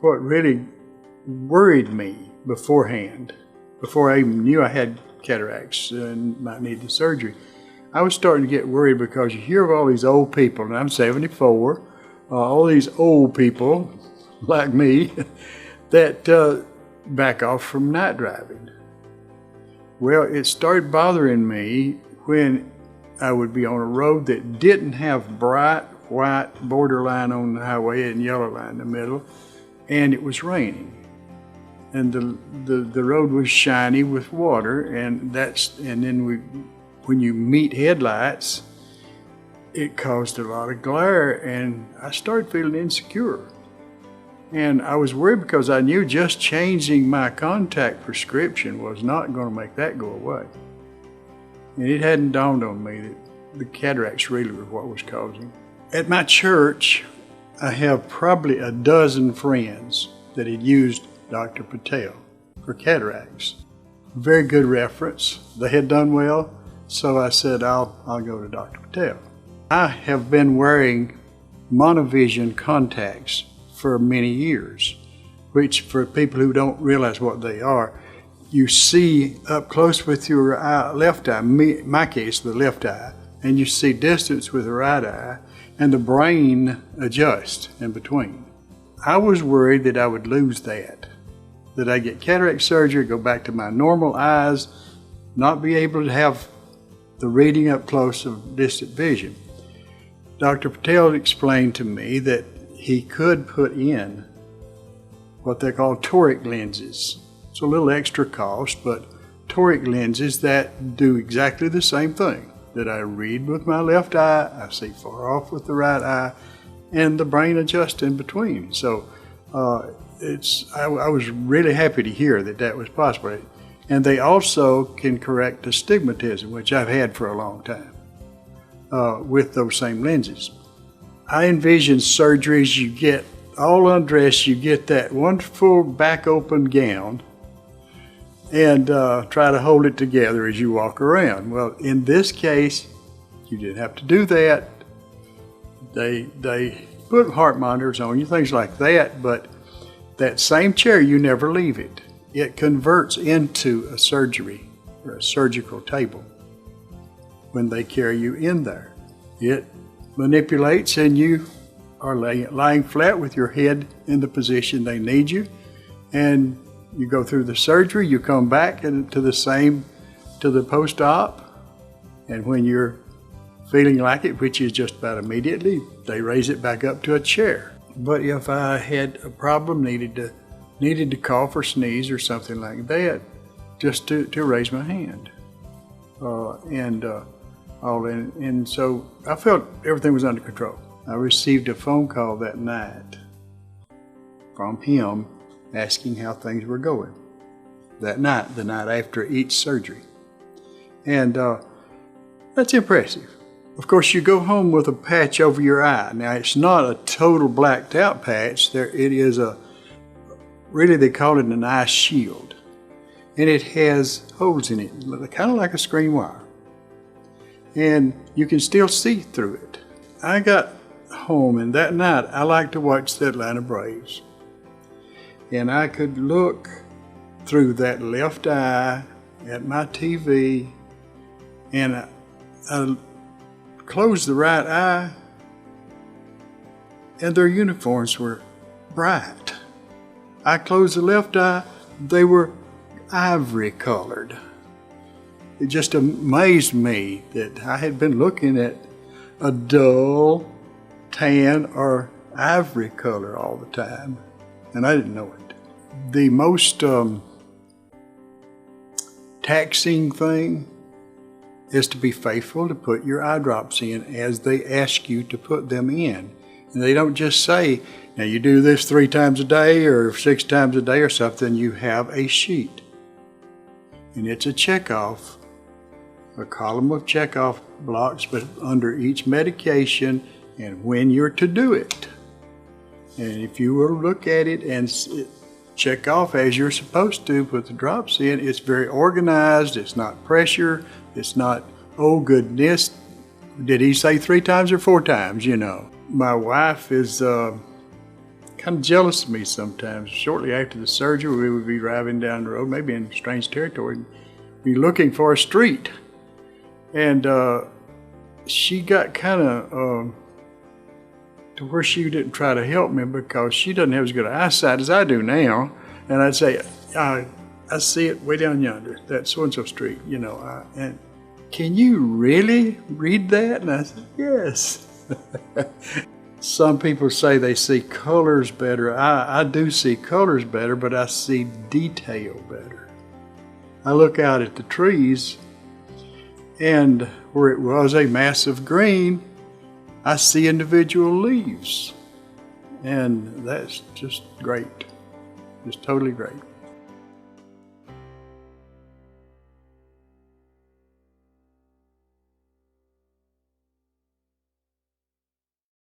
What really worried me beforehand, before I even knew I had cataracts and might need the surgery, I was starting to get worried because you hear of all these old people, and I'm 74, all these old people like me that back off from night driving. Well, it started bothering me when I would be on a road that didn't have bright white borderline on the highway and yellow line in the middle, and it was raining. And the road was shiny with water, and then when you meet headlights, it caused a lot of glare, and I started feeling insecure. And I was worried because I knew just changing my contact prescription was not going to make that go away. And it hadn't dawned on me that the cataracts really were what was causing. At my church, I have probably a dozen friends that had used Dr. Patel for cataracts. Very good reference. They had done well, so I said, I'll go to Dr. Patel. I have been wearing monovision contacts for many years, which for people who don't realize what they are, you see up close with your left eye, in my case, the left eye, and you see distance with the right eye, and the brain adjusts in between. I was worried that I would lose that I'd get cataract surgery, go back to my normal eyes, not be able to have the reading up close of distant vision. Dr. Patel explained to me that he could put in what they call toric lenses. It's a little extra cost, but toric lenses that do exactly the same thing. That I read with my left eye, I see far off with the right eye, and the brain adjusts in between. So I was really happy to hear that was possible. And they also can correct astigmatism, which I've had for a long time, with those same lenses. I envision surgeries, you get all undressed, you get that wonderful back open gown, and try to hold it together as you walk around. Well, in this case, you didn't have to do that. They put heart monitors on you, things like that, but that same chair, you never leave it. It converts into a surgery or a surgical table when they carry you in there. It manipulates and you are lying flat with your head in the position they need you, and you go through the surgery, you come back to the post-op, and when you're feeling like it, which is just about immediately, they raise it back up to a chair. But if I had a problem, needed to cough or sneeze or something like that, just to raise my hand. And so I felt everything was under control. I received a phone call that night from him asking how things were going. That night, the night after each surgery. And that's impressive. Of course, you go home with a patch over your eye. Now, it's not a total blacked out patch. It is really they call it an eye shield. And it has holes in it, kind of like a screen wire. And you can still see through it. I got home, and that night I liked to watch the Atlanta Braves. And I could look through that left eye at my TV, and I closed the right eye, and their uniforms were bright. I closed the left eye, they were ivory colored. It just amazed me that I had been looking at a dull tan or ivory color all the time, and I didn't know it. The most taxing thing is to be faithful to put your eye drops in as they ask you to put them in. And they don't just say, now you do this 3 times a day or 6 times a day or something. You have a sheet. And it's a checkoff, a column of checkoff blocks, but under each medication and when you're to do it. And if you will look at it and check off as you're supposed to, put the drops in, it's very organized, it's not pressure, it's not, oh goodness, did he say 3 times or 4 times, you know. My wife is kind kind of jealous of me sometimes. Shortly after the surgery, we would be driving down the road, maybe in strange territory, and be looking for a street. And she got kind of to where she didn't try to help me because she doesn't have as good eyesight as I do now. And I'd say, I see it way down yonder, that so-and-so street, you know. And can you really read that? And I said, yes. Some people say they see colors better. I do see colors better, but I see detail better. I look out at the trees, and where it was a mass of green, I see individual leaves. And that's just great. Just totally great.